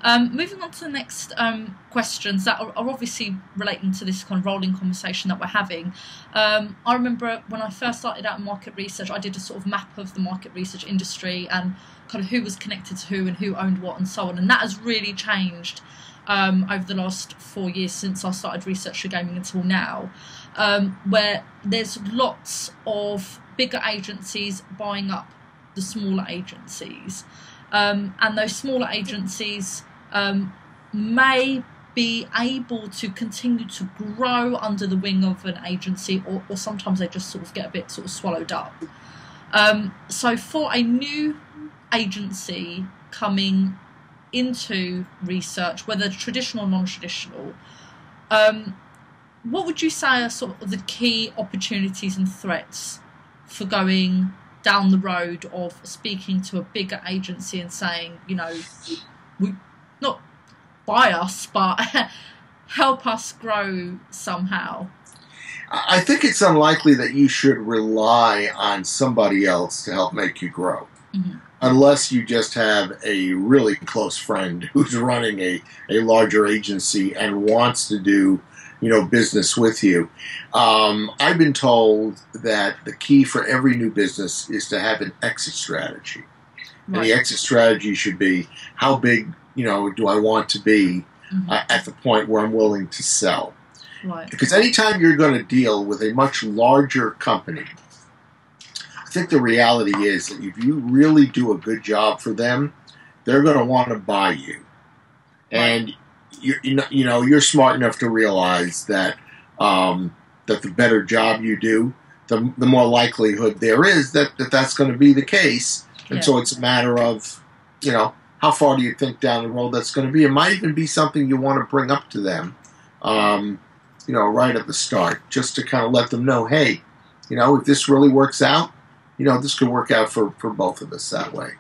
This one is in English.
Moving on to the next questions that are obviously relating to this kind of rolling conversation that we're having. I remember when I first started out in market research, I did a sort of map of the market research industry and kind of who was connected to who and who owned what and so on. And that has really changed over the last 4 years since I started research for gaming until now, where there's lots of bigger agencies buying up the smaller agencies. And those smaller agencies may be able to continue to grow under the wing of an agency, or sometimes they just sort of get a bit sort of swallowed up. So for a new agency coming into research, whether traditional or non-traditional, what would you say are sort of the key opportunities and threats for going down the road of speaking to a bigger agency and saying, you know, we not buy us, but help us grow somehow? I think it's unlikely that you should rely on somebody else to help make you grow, unless you just have a really close friend who's running a larger agency and wants to do, you know, business with you. I've been told that the key for every new business is to have an exit strategy. Right. And the exit strategy should be, how big, you know, do I want to be at the point where I'm willing to sell? Right. Because anytime you're going to deal with a much larger company, I think the reality is that if you really do a good job for them, they're going to want to buy you. And you're smart enough to realize that that the better job you do, the more likelihood there is that that's going to be the case. And so it's a matter of, you know, how far do you think down the road that's going to be? It might even be something you want to bring up to them, you know, right at the start, just to kind of let them know, hey, you know, if this really works out, you know, this could work out for both of us that way.